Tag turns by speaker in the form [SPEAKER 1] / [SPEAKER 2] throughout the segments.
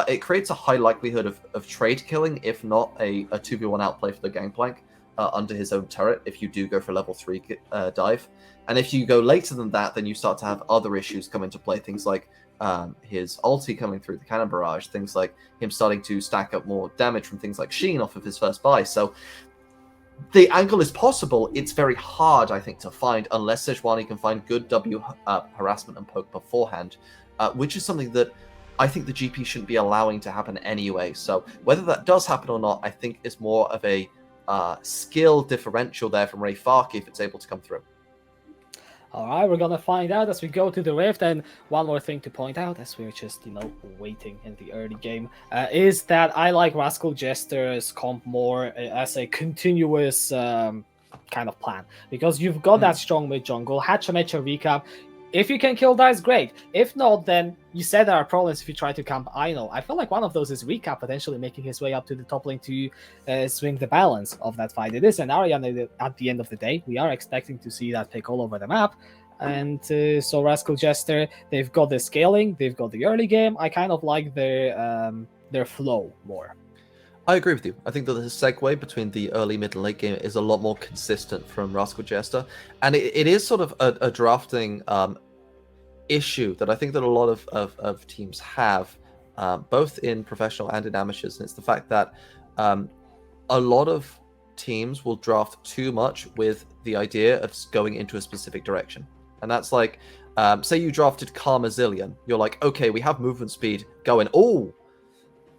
[SPEAKER 1] it creates a high likelihood of trade killing, if not a 2v1 outplay for the Gangplank under his own turret, if you do go for level 3 dive. And if you go later than that, then you start to have other issues come into play, things like his ulti coming through the cannon barrage, things like him starting to stack up more damage from things like Sheen off of his first buy. So the angle is possible. It's very hard, I think, to find unless Sejuani can find good W harassment and poke beforehand, which is something that I think the GP shouldn't be allowing to happen anyway. So whether that does happen or not, I think is more of a skill differential there from Ray Farkey if it's able to come through.
[SPEAKER 2] All right, we're going to find out as we go to the Rift. And one more thing to point out as we're just, waiting in the early game is that I like Rascal Jester's comp more as a continuous kind of plan. Because you've got that strong mid jungle, Hachamecha recap. If you can kill dice, great. If not, then you said there are problems if you try to camp Ino. I feel like one of those is recap potentially making his way up to the top lane to swing the balance of that fight. It is an Ariane at the end of the day. We are expecting to see that pick all over the map. And so Rascal Jester, they've got the scaling, they've got the early game. I kind of like their flow more.
[SPEAKER 1] I agree with you. I think that the segue between the early, mid, and late game is a lot more consistent from Rascal Jester. And it is sort of a drafting issue that I think that a lot of teams have, both in professional and in amateurs. And it's the fact that a lot of teams will draft too much with the idea of going into a specific direction. And that's like, say you drafted Karmazillion. You're like, okay, we have movement speed going. Oh,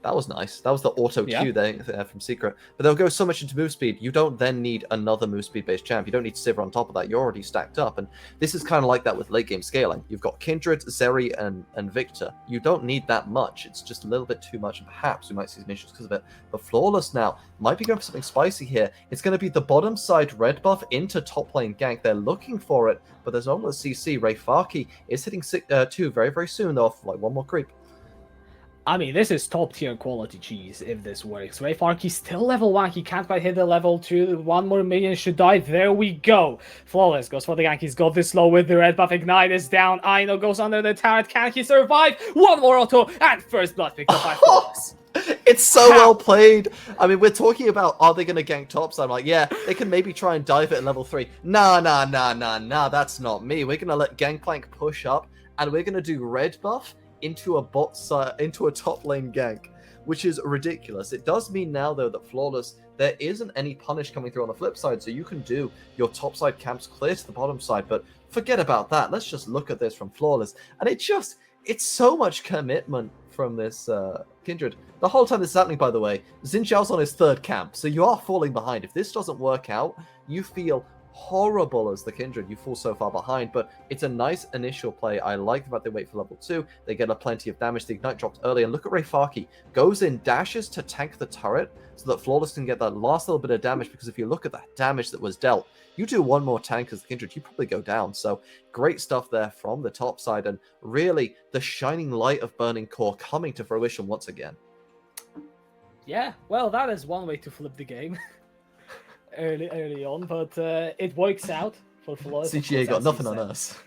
[SPEAKER 1] that was nice. That was the auto Q there from Secret. But they'll go so much into move speed, you don't then need another move speed based champ. You don't need Sivir on top of that. You're already stacked up. And this is kind of like that with late game scaling. You've got Kindred, Zeri, and Victor. You don't need that much. It's just a little bit too much. And perhaps we might see some issues because of it. But Flawless now might be going for something spicy here. It's going to be the bottom side red buff into top lane gank. They're looking for it, but there's almost CC. Ray Farkey is hitting 2 very, very soon off like one more creep.
[SPEAKER 2] I mean, this is top-tier quality cheese if this works. Ray Farkey's still level 1. He can't quite hit the level 2. One more minion should die. There we go. Flawless goes for the gank. He's got this low with the red buff. Ignite is down. Aino goes under the turret. Can he survive? One more auto. And first blood picked up by Flawless.
[SPEAKER 1] It's so well played. I mean, we're talking about, are they going to gank tops? I'm like, yeah, they can maybe try and dive it at level 3. Nah, that's not me. We're going to let Gangplank push up, and we're going to do red buff into a bot side, into a top lane gank, which is ridiculous. It does mean now, though, that Flawless, there isn't any punish coming through on the flip side, so you can do your top side camps clear to the bottom side, but forget about that. Let's just look at this from Flawless, and it's so much commitment from this Kindred. The whole time this is happening, by the way, Xin Zhao's on his 3rd camp, so you are falling behind. If this doesn't work out, you feel horrible as the Kindred. You fall so far behind, but it's a nice initial play. I like the fact they wait for level 2. They get a plenty of damage. The Ignite dropped early, and look at Ray Farkey. Goes in, dashes to tank the turret so that Flawless can get that last little bit of damage, because if you look at that damage that was dealt, you do one more tank as the Kindred, you probably go down. So great stuff there from the top side, and really the shining light of Burning Core coming to fruition once again.
[SPEAKER 2] Yeah, well, that is one way to flip the game. early on, but it works out for Flawless.
[SPEAKER 1] CGA got nothing on us.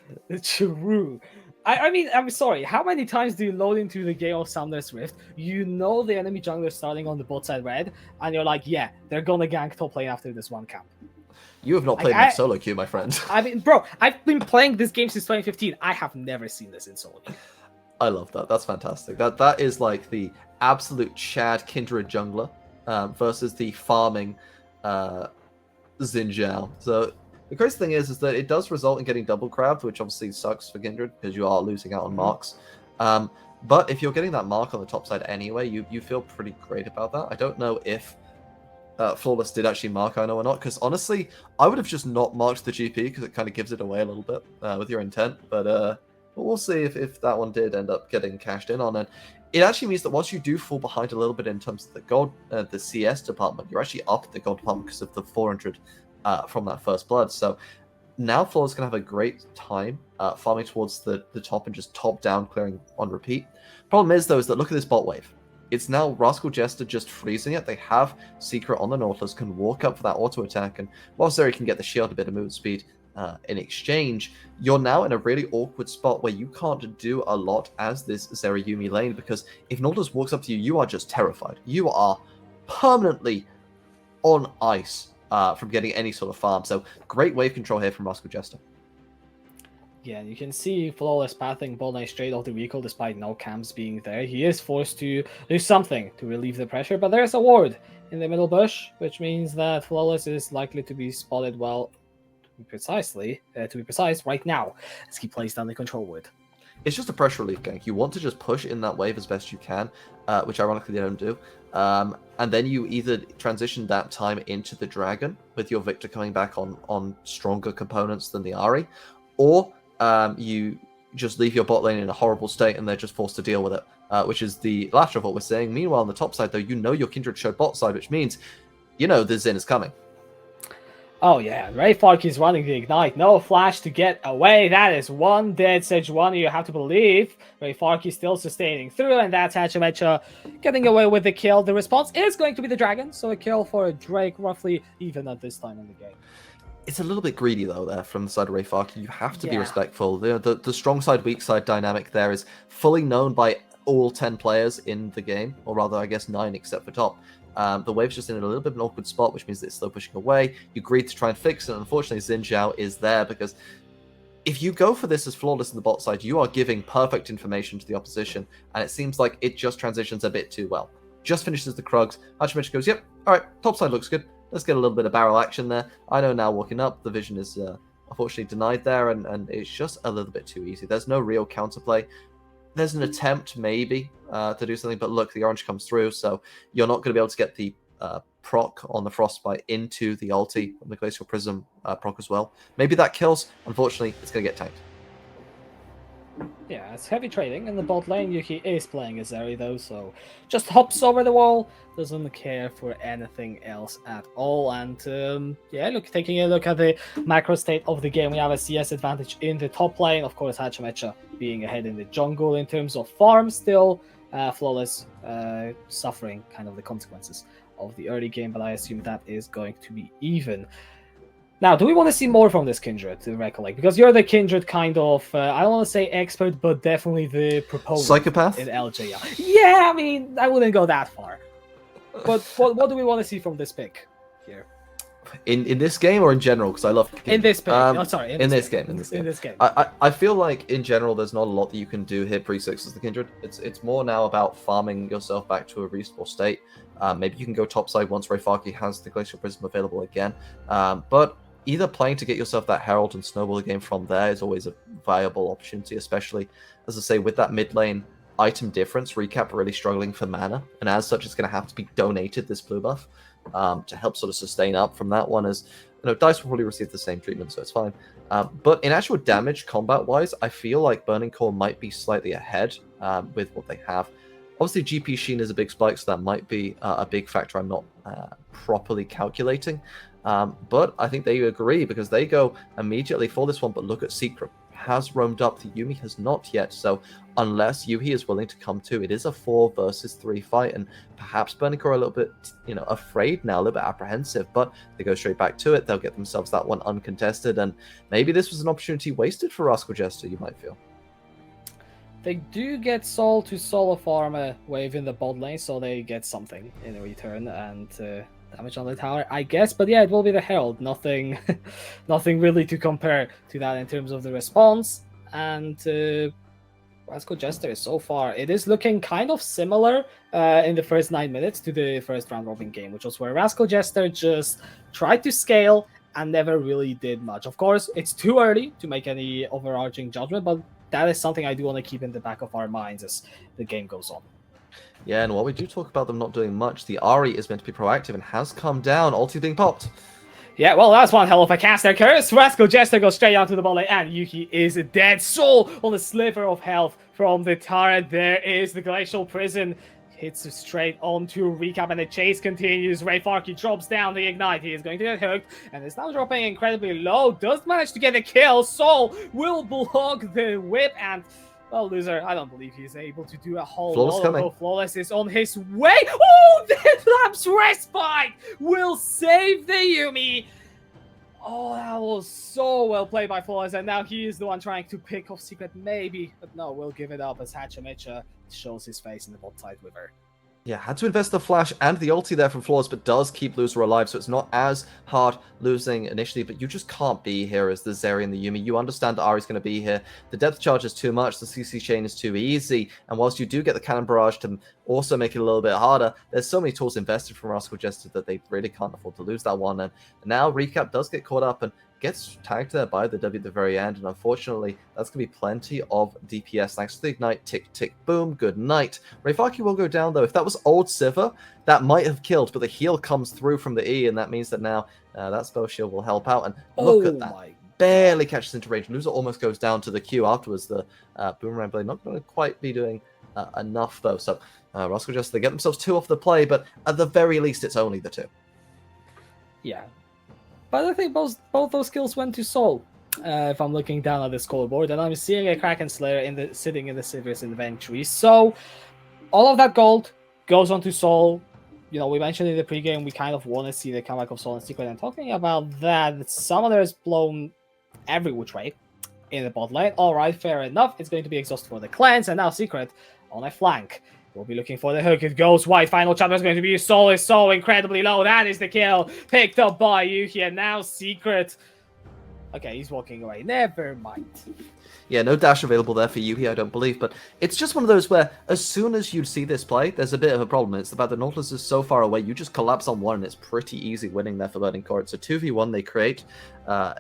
[SPEAKER 2] True. I mean, I'm sorry. How many times do you load into the game of Summoner's Rift? You know the enemy jungler starting on the bot side red, and you're like, yeah, they're gonna gank top lane after this one camp.
[SPEAKER 1] You have not played enough solo queue, my friend.
[SPEAKER 2] I mean, bro, I've been playing this game since 2015. I have never seen this in solo queue.
[SPEAKER 1] I love that. That's fantastic. That is like the absolute Chad Kindred jungler versus the farming Xin Zhao. So the crazy thing is that it does result in getting double crabbed, which obviously sucks for Kindred because you are losing out on marks. But if you're getting that mark on the top side anyway, you feel pretty great about that. I don't know if Flawless did actually mark Ino or not, because honestly, I would have just not marked the GP because it kind of gives it away a little bit with your intent. But we'll see if that one did end up getting cashed in on. And it actually means that once you do fall behind a little bit in terms of the gold, the CS department, you're actually up the gold department because of the 400 from that first blood. So now Flawless going to have a great time farming towards the top and just top down clearing on repeat. Problem is, though, is that look at this bot wave. It's now Rascal Jester just freezing it. They have Secret on the Nautilus, can walk up for that auto attack, and while Zeri can get the shield, a bit of movement speed, in exchange, you're now in a really awkward spot where you can't do a lot as this Zeri Yuumi lane, because if Nautilus walks up to you, you are just terrified. You are permanently on ice from getting any sort of farm. So great wave control here from Rascal Jester.
[SPEAKER 2] Yeah, you can see Flawless pathing ball lane straight off the recall despite no camps being there. He is forced to do something to relieve the pressure, but there's a ward in the middle bush, which means that Flawless is likely to be spotted well, to be precise, right now, as he plays down the control ward.
[SPEAKER 1] It's just a pressure relief gank. You want to just push in that wave as best you can, which ironically they don't do. And then you either transition that time into the Dragon with your Victor coming back on stronger components than the Ahri, or you just leave your bot lane in a horrible state and they're just forced to deal with it, which is the latter of what we're saying. Meanwhile, on the top side, though, your Kindred showed bot side, which means the Xin is coming.
[SPEAKER 2] Oh yeah, Rayfark is running the Ignite. No flash to get away. That is one dead Sejuani, you have to believe. Rayfark is still sustaining through, and that's Hachimecha getting away with the kill. The response is going to be the Dragon, so a kill for Drake, roughly even at this time in the game.
[SPEAKER 1] It's a little bit greedy, though, there from the side of Rayfark. You have to be respectful. The strong side, weak side dynamic there is fully known by all 10 players in the game, or rather, I guess 9 except for top. The wave's just in a little bit of an awkward spot, which means that it's slow pushing away. You agreed to try and fix it, and unfortunately, Xin Zhao is there, because if you go for this as Flawless in the bot side, you are giving perfect information to the opposition, and it seems like it just transitions a bit too well. Just finishes the Krugs. Hachimecha goes, yep, all right, top side looks good. Let's get a little bit of barrel action there. I know now walking up, the vision is unfortunately denied there, and it's just a little bit too easy. There's no real counterplay. There's an attempt, maybe, to do something, but look, the orange comes through, so you're not going to be able to get the proc on the Frostbite into the ulti, and the Glacial Prism proc as well. Maybe that kills. Unfortunately, it's going to get tanked.
[SPEAKER 2] Yeah, it's heavy trading in the bot lane. Yuki is playing a Zeri though, so just hops over the wall, doesn't care for anything else at all. And yeah, look, taking a look at the macro state of the game, we have a CS advantage in the top lane. Of course, Hachimecha being ahead in the jungle in terms of farm still. Flawless suffering kind of the consequences of the early game, but I assume that is going to be even. Now, do we want to see more from this Kindred, to recollect? Because you're the Kindred kind of, I don't want to say expert, but definitely the proponent.
[SPEAKER 1] Psychopath?
[SPEAKER 2] In LJL. Yeah, I mean, I wouldn't go that far. But what do we want to see from this pick here?
[SPEAKER 1] In this game or in general? Because I love Kindred.
[SPEAKER 2] In this pick.
[SPEAKER 1] In this game. I feel like, in general, there's not a lot that you can do here pre-6 as the Kindred. It's more now about farming yourself back to a reasonable state. Maybe you can go topside once Rayfarki has the Glacial Prism available again. But either playing to get yourself that Herald and snowball the game from there is always a viable opportunity, especially, as I say, with that mid lane item difference, Recap really struggling for mana, and as such, it's going to have to be donated, this blue buff, to help sort of sustain up from that one, as, Dice will probably receive the same treatment, so it's fine. But in actual damage, combat-wise, I feel like Burning Core might be slightly ahead with what they have. Obviously, GP Sheen is a big spike, so that might be a big factor I'm not properly calculating. But I think they agree, because they go immediately for this one, but look at Secret. Has roamed up, the Yuumi has not yet, so unless Yuhi is willing to come to, it is a 4 versus 3 fight, and perhaps Burning Core a little bit, afraid now, a little bit apprehensive, but they go straight back to it, they'll get themselves that one uncontested, and maybe this was an opportunity wasted for Rascal Jester, you might feel.
[SPEAKER 2] They do get Sol to solo farm a wave in the bot lane, so they get something in return, and damage on the tower, I guess. But yeah, it will be the Herald. Nothing really to compare to that in terms of the response. And Rascal Jester, so far, it is looking kind of similar in the first 9 minutes to the first round robin game, which was where Rascal Jester just tried to scale and never really did much. Of course, it's too early to make any overarching judgment, but that is something I do want to keep in the back of our minds as the game goes on.
[SPEAKER 1] Yeah, and while we do talk about them not doing much, the Ahri is meant to be proactive and has come down. Ulti being popped.
[SPEAKER 2] Yeah, well, that's one hell of a caster curse. Rascal Jester goes straight onto the ball lane, and Yuki is dead. Soul on a sliver of health from the turret. There is the Glacial Prison. Hits straight onto Recap, and the chase continues. Rayfarki drops down the Ignite. He is going to get hooked, and is now dropping incredibly low. Does manage to get a kill. Soul will block the whip, and... well, loser, I don't believe he's able to do a whole lot. Flawless is on his way. Oh, the Lapse Respite will save the Yuumi. Oh, that was so well played by Flawless, and now he is the one trying to pick off Secret, maybe. But no, we'll give it up as Hachimecha shows his face in the bot side with her.
[SPEAKER 1] Yeah, had to invest the flash and the ulti there from Flawless, but does keep Loser alive, so it's not as hard losing initially, but you just can't be here as the Zeri and the Yuumi. You understand that Ahri's going to be here. The depth charge is too much, the CC chain is too easy, and whilst you do get the cannon barrage to also make it a little bit harder, there's so many tools invested from Rascal Jester that they really can't afford to lose that one, and now Recap does get caught up and gets tagged there by the W at the very end, and unfortunately, that's going to be plenty of DPS. Thanks to the Ignite, tick, tick, boom, good night. Rayfaki will go down, though. If that was old Sivir, that might have killed, but the heal comes through from the E, and that means that now that spell shield will help out, and look at that. Barely catches into range. Loser almost goes down to the Q afterwards. The Boomerang Blade not going to quite be doing enough, though, so Rascal Jester, they get themselves 2 off the play, but at the very least, it's only the 2.
[SPEAKER 2] Yeah. But I think both those kills went to Soul. If I'm looking down at the scoreboard, and I'm seeing a Kraken Slayer sitting in the Sivir's inventory. So all of that gold goes on to Soul. You know, we mentioned in the pregame we kind of want to see the comeback of Soul and Secret. And talking about that, Summoner is blown every which way in the bot lane. All right, fair enough. It's going to be exhausted for the cleanse, and now Secret on a flank. We'll be looking for the hook. It goes wide. Final chapter is going to be Soul is so incredibly low. That is the kill. Picked up by Yuki, and now Secret. Okay, he's walking away. Never mind.
[SPEAKER 1] Yeah, no dash available there for Yuhi, I don't believe, but it's just one of those where as soon as you see this play, there's a bit of a problem. It's the fact that Nautilus is so far away, you just collapse on one, and it's pretty easy winning there for Burning Core. It's a 2v1 they create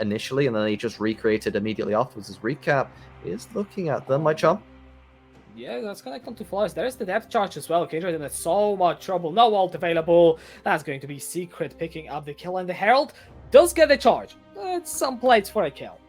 [SPEAKER 1] initially, and then they just recreate it immediately afterwards. As Recap is looking at them, my chum.
[SPEAKER 2] Yeah, that's going to come to Flawless. There's the depth charge as well. Kindred in so much trouble. No ult available. That's going to be Secret picking up the kill, and the Herald does get the charge. It's some plates for a kill.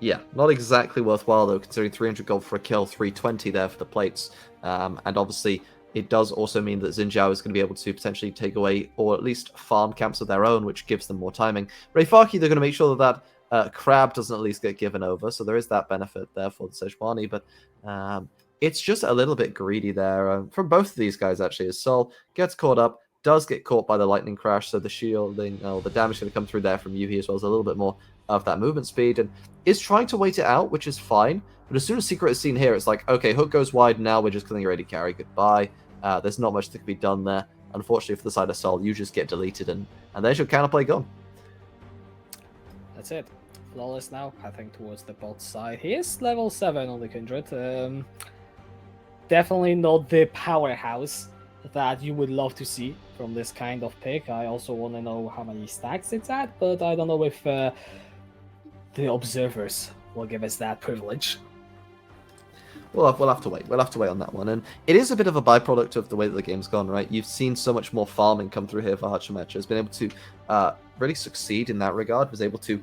[SPEAKER 1] Yeah, not exactly worthwhile, though, considering 300 gold for a kill, 320 there for the plates. And obviously, it does also mean that Xin Zhao is going to be able to potentially take away, or at least farm camps of their own, which gives them more timing. Rayfaki, they're going to make sure that Crab doesn't at least get given over, so there is that benefit there for the Sejuani, but it's just a little bit greedy there from both of these guys, actually, as Sol gets caught up, does get caught by the lightning crash, so the shielding, the damage going to come through there from Yuhi as well as a little bit more of that movement speed, and is trying to wait it out, which is fine, but as soon as Secret is seen here, it's like, okay, hook goes wide, now we're just killing your AD carry, goodbye. There's not much that can be done there. Unfortunately, for the side of Sol, you just get deleted, and there's your counterplay gone.
[SPEAKER 2] That's it. Flawless now, pathing towards the bot side. He is level 7 on the Kindred. Definitely not the powerhouse that you would love to see from this kind of pick. I also want to know how many stacks it's at, but I don't know if the observers will give us that privilege.
[SPEAKER 1] We'll have to wait. We'll have to wait on that one. And it is a bit of a byproduct of the way that the game's gone, right? You've seen so much more farming come through here for Hachimecha. Has been able to really succeed in that regard. Was able to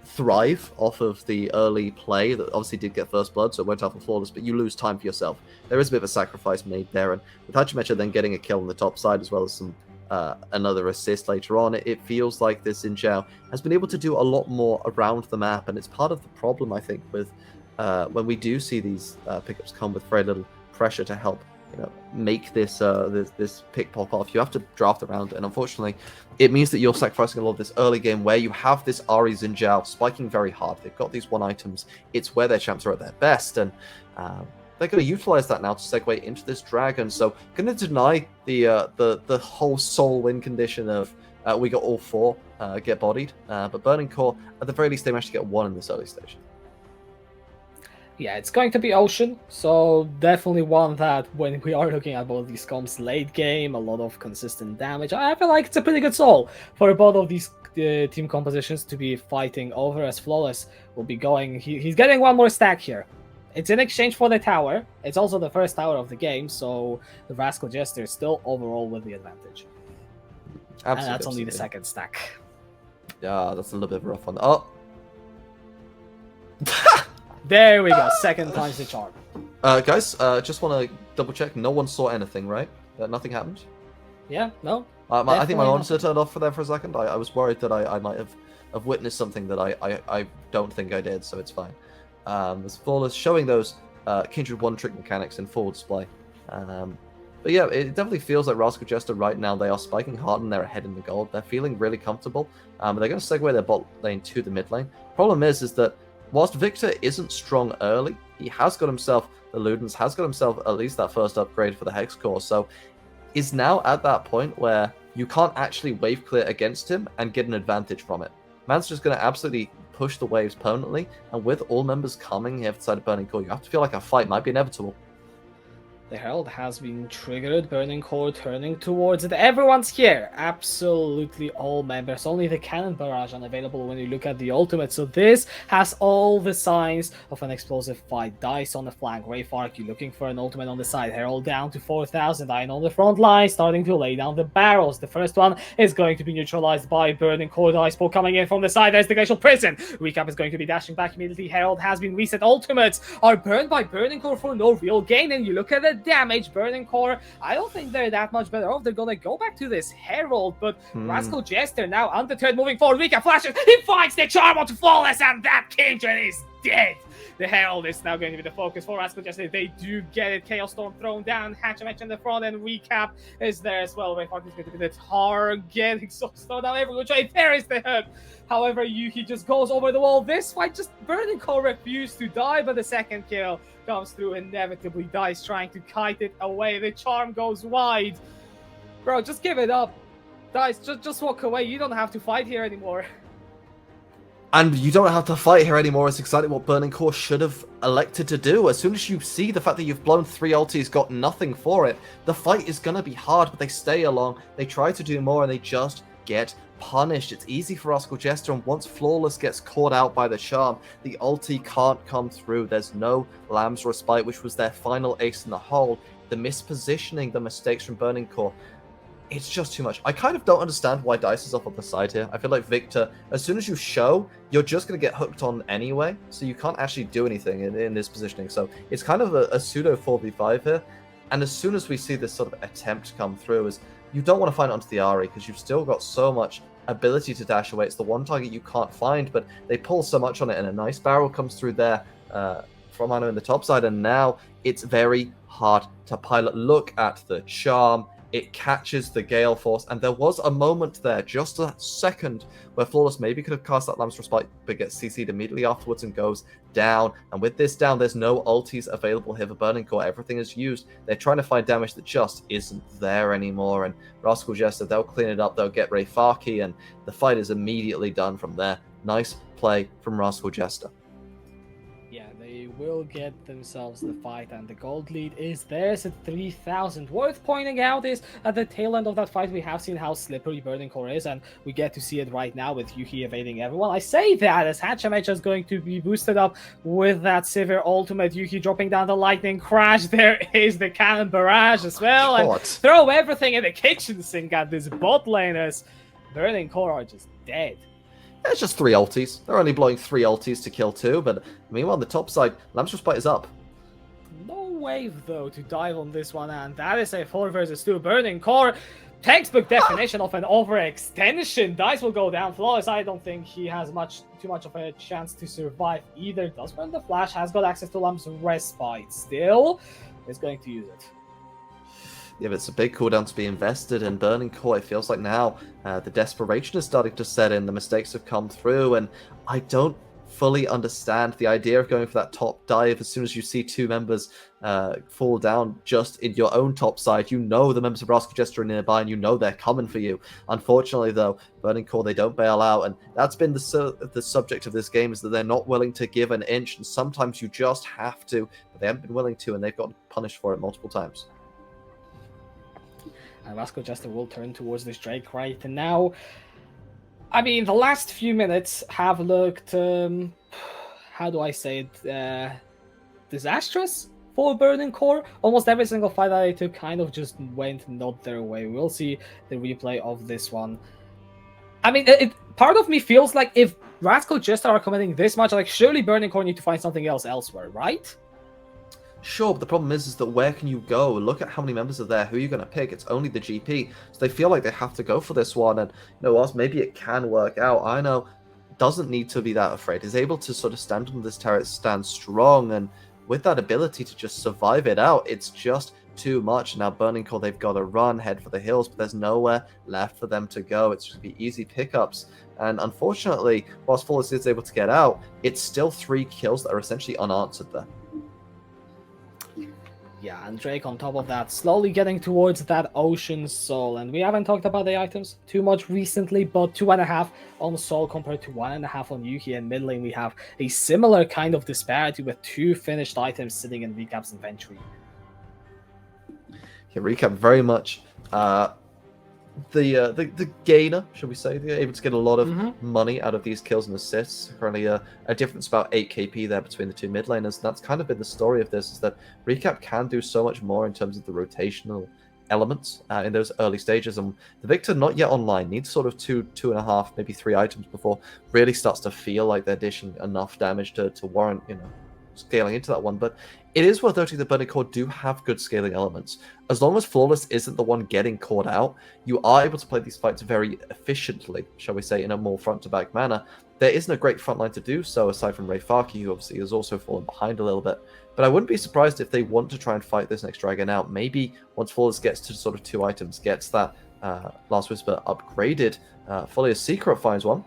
[SPEAKER 1] thrive off of the early play that obviously did get first blood, so it went off of Flawless, but you lose time for yourself. There is a bit of a sacrifice made there. And with Hachimecha then getting a kill on the top side as well as some another assist later on, it feels like this Xin Zhao has been able to do a lot more around the map. And it's part of the problem, I think, with when we do see these pickups come with very little pressure to help, make this this pick pop off. You have to draft around it, and unfortunately, it means that you're sacrificing a lot of this early game where you have this Ahri Xin Zhao spiking very hard. They've got these 1 items. It's where their champs are at their best, and they're going to utilize that now to segue into this dragon. So, going to deny the whole soul win condition of we got all 4 get bodied, but Burning Core at the very least they managed to get 1 in this early stage.
[SPEAKER 2] Yeah, it's going to be Ocean, so definitely one that when we are looking at both these comps late game, a lot of consistent damage, I feel like it's a pretty good soul for both of these team compositions to be fighting over, as Flawless will be going. He's getting 1 more stack here. It's in exchange for the tower. It's also the first tower of the game, so the Rascal Jester is still overall with the advantage.
[SPEAKER 1] Absolutely,
[SPEAKER 2] and that's only the second stack.
[SPEAKER 1] Yeah, that's a little bit of a rough one. Oh!
[SPEAKER 2] There we go, second time's the charm.
[SPEAKER 1] Guys, just want to double check. No one saw anything, right? Nothing happened?
[SPEAKER 2] Yeah, no.
[SPEAKER 1] I think my monitor turned off for a second. I was worried that I might have witnessed something that I don't think I did, so it's fine. As Flawless showing those Kindred one-trick mechanics in full display. But yeah, it definitely feels like Rascal Jester right now, they are spiking hard and they're ahead in the gold. They're feeling really comfortable. They're going to segue their bot lane to the mid lane. Problem is that whilst Victor isn't strong early, he has got himself the Ludens, has got himself at least that first upgrade for the Hex Core. So is now at that point where you can't actually wave clear against him and get an advantage from it. Man's just going to absolutely push the waves permanently, and with all members coming here inside of Burning Core, you have to feel like a fight might be inevitable.
[SPEAKER 2] The Herald has been triggered, Burning Core turning towards it. Everyone's here. Absolutely all members. Only the Cannon Barrage unavailable when you look at the ultimate. So this has all the signs of an explosive fight. Dice on the flank. Rayfark, you looking for an ultimate on the side. Herald down to 4,000. Iron on the front line, starting to lay down the barrels. The first one is going to be neutralized by Burning Core. The Ice Ball coming in from the side. There's the Glacial Prison. Recap is going to be dashing back immediately. Herald has been reset. Ultimates are burned by Burning Core for no real gain. And you look at the damage, Burning Core, I don't think they're that much better off. They're gonna go back to this Herald, but Rascal Jester now undeterred, moving forward. Recap flashes, he finds the charm onto Flawless, and that Kindred is dead. The Herald is now going to be the focus for Rascal Jester. They do get it. Chaos Storm thrown down. Hatchet in the front, and Recap is there as well. Rayfark is going to be the target. Exhaust down every which way. There is the hook. However, Yuki just goes over the wall. This fight, just Burning Core refused to die, but the second kill comes through inevitably. Dice trying to kite it away. The charm goes wide. Bro, just give it up. Dice, just walk away. You don't have to fight here anymore.
[SPEAKER 1] And you don't have to fight here anymore. It's exactly what Burning Core should have elected to do. As soon as you see the fact that you've blown 3 ultis, got nothing for it, the fight is going to be hard, but they stay along. They try to do more, and they just get punished. It's easy for Rascal Jester, and once Flawless gets caught out by the charm, the ulti can't come through. There's no Lamb's Respite, which was their final ace in the hole. The mispositioning, the mistakes from Burning Core, it's just too much. I kind of don't understand why Dice is off on the side here. I feel like Victor, as soon as you show, you're just going to get hooked on anyway, so you can't actually do anything in this positioning. So it's kind of a pseudo 4v5 here, and as soon as we see this sort of attempt come through, is you don't want to find it onto the Ahri, because you've still got so much ability to dash away. It's the one target you can't find, but they pull so much on it, and a nice barrel comes through there from Anno in the top side, and now it's very hard to pilot. Look at the charm. It catches the Gale Force, and there was a moment there, just a second, where Flawless maybe could have cast that Lamb's Respite, but gets CC'd immediately afterwards and goes down. And with this down, there's no ultis available here for Burning Core. Everything is used. They're trying to find damage that just isn't there anymore. And Rascal Jester, they'll clean it up. They'll get Rayfarki, and the fight is immediately done from there. Nice play from Rascal Jester.
[SPEAKER 2] Yeah, they will get themselves the fight, and the gold lead is theirs at 3,000. Worth pointing out is at the tail end of that fight, we have seen how slippery Burning Core is, and we get to see it right now with Yuki evading everyone. I say that as Hatchamecha is going to be boosted up with that severe ultimate. Yuki dropping down the lightning crash. There is the cannon barrage as well, and throw everything in the kitchen sink at this bot laners. Burning Core are just dead.
[SPEAKER 1] It's just 3 ultis. They're only blowing 3 ultis to kill 2, but meanwhile on the top side, Lamb's Respite is up.
[SPEAKER 2] No wave though to dive on this one, and that is a 4 versus 2. Burning Core, textbook definition of an overextension. Dice will go down. Flawless, I don't think he has too much of a chance to survive either. Does burn the flash, has got access to Lamb's Respite. Still is going to use it.
[SPEAKER 1] Yeah, but it's a big cooldown to be invested in. Burning Core, it feels like now the desperation is starting to set in. The mistakes have come through, and I don't fully understand the idea of going for that top dive as soon as you see 2 members fall down just in your own top side. You know the members of Rascal Jester are nearby, and you know they're coming for you. Unfortunately, though, Burning Core, they don't bail out, and that's been the subject of this game, is that they're not willing to give an inch, and sometimes you just have to, but they haven't been willing to, and they've got punished for it multiple times.
[SPEAKER 2] And Rascal Jester will turn towards this Drake right now. I mean, the last few minutes have looked, how do I say it, disastrous for Burning Core. Almost every single fight that they took kind of just went not their way. We'll see the replay of this one. I mean, part of me feels like if Rascal Jester are committing this much, like surely Burning Core need to find something else elsewhere, right?
[SPEAKER 1] Sure, but the problem is that where can you go? Look at how many members are there. Who are you going to pick? It's only the GP. So they feel like they have to go for this one. And you know what? Maybe it can work out. I know doesn't need to be that afraid. He's able to sort of stand on this turret, stand strong. And with that ability to just survive it out, it's just too much. Now Burning Core, they've got to run, head for the hills, but there's nowhere left for them to go. It's just be easy pickups. And unfortunately, whilst Flawless is able to get out, it's still 3 kills that are essentially unanswered there.
[SPEAKER 2] Yeah, and Drake on top of that, slowly getting towards that Ocean Soul. And we haven't talked about the items too much recently, but 2.5 on Soul compared to 1.5 on Yuki. And mid lane, we have a similar kind of disparity with 2 finished items sitting in Recap's inventory.
[SPEAKER 1] Yeah, Recap very much the gainer, should we say. They're able to get a lot of money out of these kills and assists. Currently a difference about 8 KP there between the 2 mid laners. And that's kind of been the story of this, is that Recap can do so much more in terms of the rotational elements in those early stages. And the Victor, not yet online, needs sort of 2.5, maybe 3 items before really starts to feel like they're dishing enough damage to warrant, scaling into that one. But it is worth noting that Burning Core do have good scaling elements. As long as Flawless isn't the one getting caught out, you are able to play these fights very efficiently, shall we say, in a more front-to-back manner. There isn't a great front line to do so, aside from Ray Farki, who obviously has also fallen behind a little bit. But I wouldn't be surprised if they want to try and fight this next dragon out. Maybe once Flawless gets to sort of 2 items, gets that Last Whisper upgraded, fully as Secret finds one.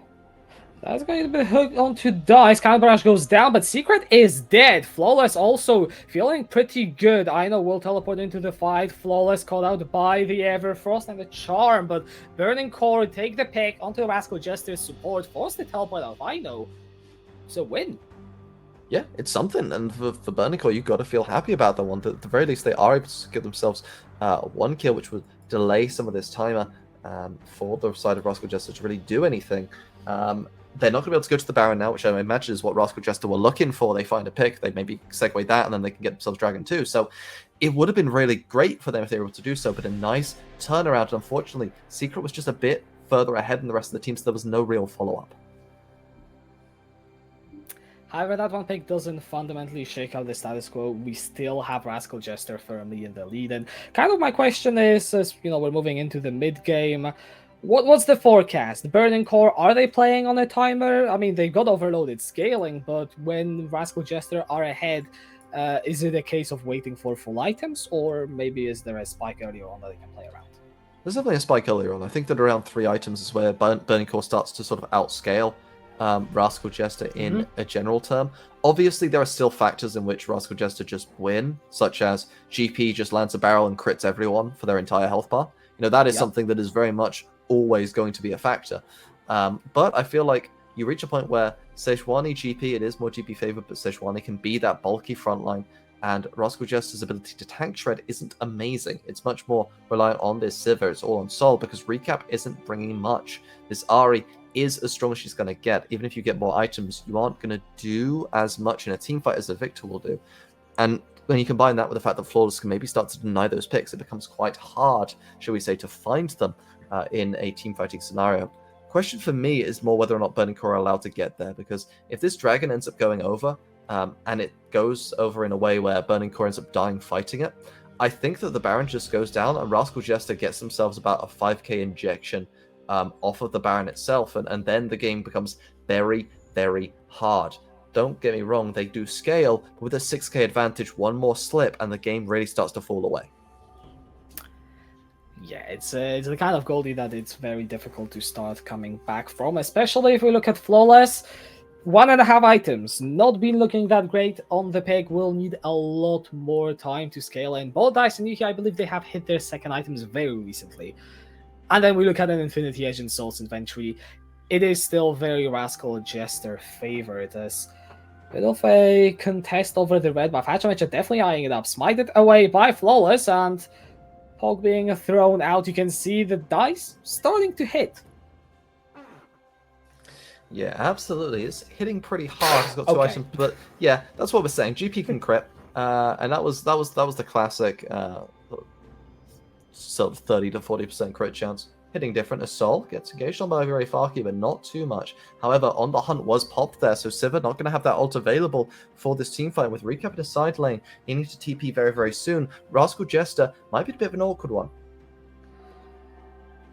[SPEAKER 2] That's going to be hooked onto Dice. Counter Barrage goes down, but Secret is dead. Flawless also feeling pretty good. I know will teleport into the fight. Flawless caught out by the Everfrost and the Charm, but Burning Core take the pick onto Rascal Jester's support. Force the teleport out. I know. It's a win.
[SPEAKER 1] Yeah, it's something. And for Burning Core, you've got to feel happy about that one. At the very least, they are able to give themselves 1 kill, which would delay some of this timer for the side of Rascal Jester to really do anything. They're not going to be able to go to the Baron now, which I imagine is what Rascal Jester were looking for. They find a pick, they maybe segue that, and then they can get themselves Dragon 2. So it would have been really great for them if they were able to do so, but a nice turnaround. And unfortunately, Secret was just a bit further ahead than the rest of the team, so there was no real follow-up.
[SPEAKER 2] However, that one pick doesn't fundamentally shake out the status quo. We still have Rascal Jester firmly in the lead. And kind of my question is, as we're moving into the mid-game, what's the forecast? The Burning Core, are they playing on a timer? I mean, they got overloaded scaling, but when Rascal Jester are ahead, is it a case of waiting for full items, or maybe is there a spike earlier on that they can play around?
[SPEAKER 1] There's definitely a spike earlier on. I think that around 3 items is where Burning Core starts to sort of outscale Rascal Jester in a general term. Obviously, there are still factors in which Rascal Jester just win, such as GP just lands a barrel and crits everyone for their entire health bar. That is something that is very much always going to be a factor. But I feel like you reach a point where Sejuani GP, it is more GP favored, but Sejuani can be that bulky frontline, and Rascal Jester's ability to tank shred isn't amazing. It's much more reliant on this Sivir. It's all on Soul, because Recap isn't bringing much. This Ahri is as strong as she's going to get. Even if you get more items, you aren't going to do as much in a team fight as the Victor will do. And when you combine that with the fact that Flawless can maybe start to deny those picks, it becomes quite hard, shall we say, to find them in a team fighting scenario. Question for me is more whether or not Burning Core are allowed to get there, because if this dragon ends up going over, and it goes over in a way where Burning Core ends up dying fighting it, I think that the Baron just goes down and Rascal Jester gets themselves about a 5k injection off of the Baron itself, and then the game becomes very, very hard. Don't get me wrong, they do scale, but with a 6k advantage, one more slip, and the game really starts to fall away.
[SPEAKER 2] Yeah, it's the kind of goldie that it's very difficult to start coming back from, especially if we look at Flawless. 1.5 items, not been looking that great on the pick, will need a lot more time to scale in. Both Dice and Yuki, I believe they have hit their second items very recently. And then we look at an Infinity Edge in Soul's inventory. It is still very Rascal Jester favored, as a bit of a contest over the red buff. Hatchamich are definitely eyeing it up. Smited away by Flawless, and Pog being thrown out. You can see the dice starting to hit.
[SPEAKER 1] Yeah, absolutely. It's hitting pretty hard. It's got 2 items, but yeah, that's what we're saying. GP can crit, and that was the classic sort of 30 to 40% crit chance. Hitting different as Soul gets engaged on by Ray Farki, but not too much. However, On the Hunt was popped there, so Sivir not going to have that ult available for this team fight. With Recap in his side lane, he needs to TP very, very soon. Rascal Jester might be a bit of an awkward one.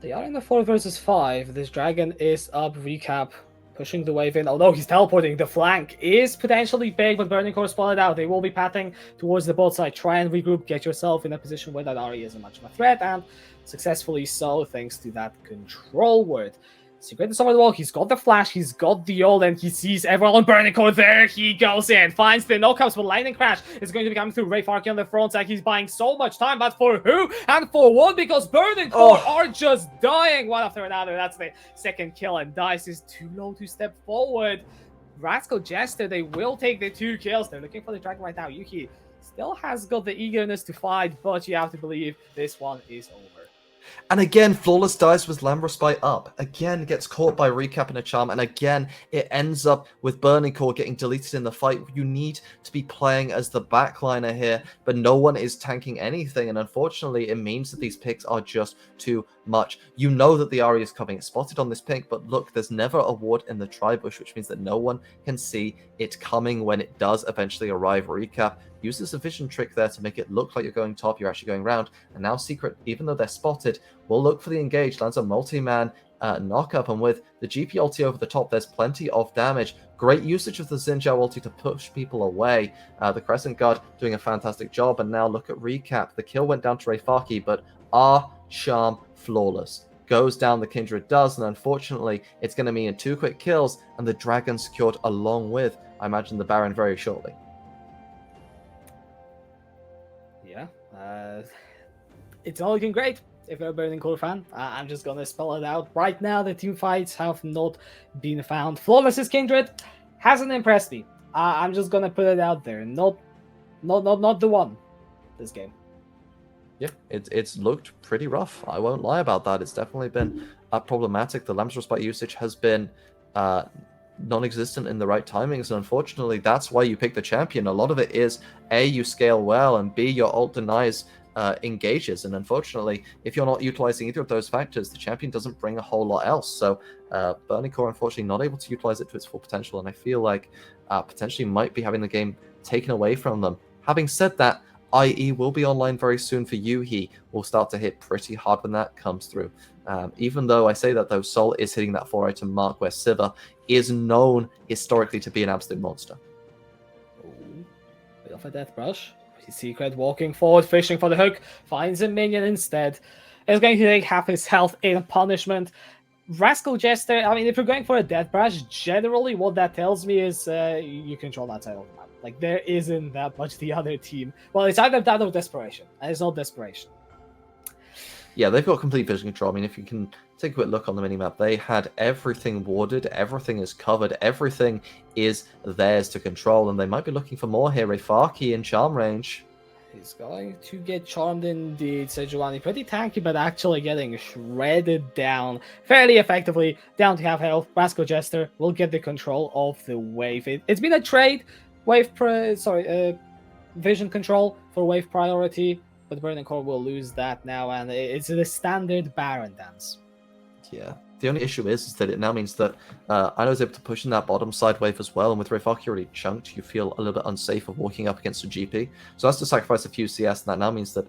[SPEAKER 2] They are in the 4 versus 5. This dragon is up. Recap pushing the wave in. Oh no, he's teleporting. The flank is potentially big, but Burning Core spotted out. They will be patting towards the bot side. Try and regroup, get yourself in a position where that Ahri isn't much of a threat, and successfully so, thanks to that control word. Secret is over the wall. He's got the flash, he's got the ult, and he sees everyone on Burning Core. There he goes in, finds the knockouts, but Lightning Crash is going to be coming through. Ray Farkey on the front side. He's buying so much time, but for who and for what? Because Burning Core are just dying one after another. That's the second kill, and Dice is too low to step forward. Rascal Jester, they will take the 2 kills. They're looking for the dragon right now. Yuki still has got the eagerness to fight, but you have to believe this one is over.
[SPEAKER 1] And again, Flawless dies with Lambrespite up. Again, gets caught by Recap and a Charm. And again, it ends up with Burning Core getting deleted in the fight. You need to be playing as the backliner here, but no one is tanking anything. And unfortunately, it means that these picks are just too much. You know that the Ahri is coming. It's spotted on this pick, but look, there's never a ward in the tri-bush, which means that no one can see it coming when it does eventually arrive. Recap uses a vision trick there to make it look like you're going top, you're actually going round. And now Secret, even though they're spotted, will look for the engage, lands a multi-man knock-up, and with the GP ulti over the top, there's plenty of damage. Great usage of the Xinjiao ulti to push people away. The Crescent Guard doing a fantastic job, and now look at Recap. The kill went down to Rayfaki, but Charm Flawless goes down, the Kindred does, and unfortunately, it's going to mean 2 quick kills, and the Dragon secured along with, I imagine, the Baron very shortly.
[SPEAKER 2] Yeah, it's all looking great. If you're a Burning Core fan, I'm just gonna spell it out right now. The team fights have not been found. Flawless's Kindred hasn't impressed me. I'm just gonna put it out there. Not the one. This game.
[SPEAKER 1] Yeah, it's looked pretty rough. I won't lie about that. It's definitely been problematic. The Lamb's Respite usage has been non-existent in the right timings, and unfortunately, that's why you pick the champion. A lot of it is A, you scale well, and B, your ult denies engages, and unfortunately, if you're not utilizing either of those factors, the champion doesn't bring a whole lot else. So Burning Core unfortunately not able to utilize it to its full potential, and I feel like potentially might be having the game taken away from them. Having said that, IE will be online very soon for Yuhi. Will start to hit pretty hard when that comes through. Even though I say that, though, Sol is hitting that 4-item mark where Sivir is known historically to be an absolute monster.
[SPEAKER 2] Bit of a death brush. Secret walking forward, fishing for the hook, finds a minion instead. Is going to take half his health in punishment. Rascal Jester, I mean, if you're going for a death brush, generally what that tells me is you control that side of the map. Like, there isn't that much the other team. Well, it's either that or desperation, and it's not desperation.
[SPEAKER 1] Yeah, they've got complete vision control. I mean, if you can take a quick look on the minimap, they had everything warded, everything is covered, everything is theirs to control, and they might be looking for more here. Rayfaki in charm range.
[SPEAKER 2] He's going to get charmed indeed. Sejuani pretty tanky, but actually getting shredded down fairly effectively. Down to half health. Rascal Jester will get the control of the wave. It's been a trade. Vision control for wave priority. But Burning Core will lose that now, and it's the standard Baron dance. Yeah.
[SPEAKER 1] The only issue is that it now means that I was able to push in that bottom side wave as well, and with Rayfaki already chunked, you feel a little bit unsafe of walking up against a GP. So that's to sacrifice a few CS, and that now means that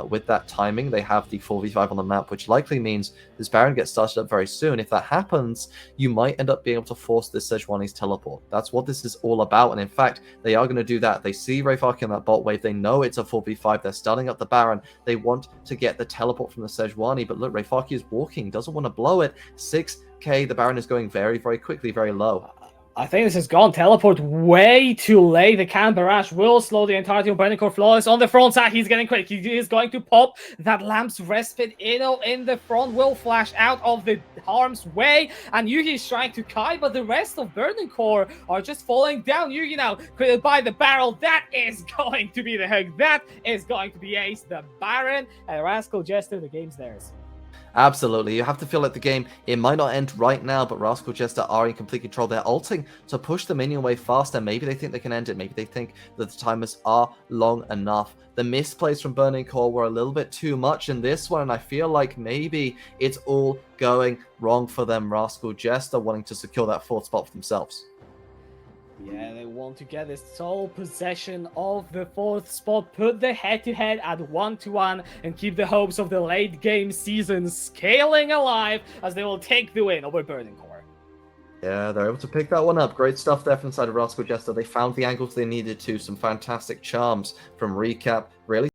[SPEAKER 1] with that timing, they have the 4v5 on the map, which likely means this Baron gets started up very soon. If that happens, you might end up being able to force this Sejuani's teleport. That's what this is all about, and in fact, they are going to do that. They see Rayfaki on that bot wave, they know it's a 4v5, they're starting up the Baron, they want to get the teleport from the Sejuani, but look, Rayfaki is walking, doesn't want to blow it. 6k, the Baron is going very, very quickly, very low.
[SPEAKER 2] I think this has gone teleport way too late. The cannon barrage will slow the entirety of Burning Core. Flawless on the front side. He's getting quick. He is going to pop that Lamp's Respite. Inno in the front will flash out of the harm's way. And Yugi is trying to Kai, but the rest of Burning Core are just falling down. Yugi now created by the barrel. That is going to be the hook. That is going to be Ace. The Baron and Rascal Jester. The game's theirs.
[SPEAKER 1] Absolutely. You have to feel like the game, it might not end right now, but Rascal Jester are in complete control. They're ulting to push the minion wave faster. Maybe they think they can end it. Maybe they think that the timers are long enough. The misplays from Burning Core were a little bit too much in this one, and I feel like maybe it's all going wrong for them. Rascal Jester wanting to secure that 4th spot for themselves.
[SPEAKER 2] Yeah, they want to get this sole possession of the 4th spot, put the head-to-head at 1-1, and keep the hopes of the late-game season scaling alive as they will take the win over Burning Core.
[SPEAKER 1] Yeah, they're able to pick that one up. Great stuff there from the side of Rascal Jester. They found the angles they needed to. Some fantastic charms from Recap. Really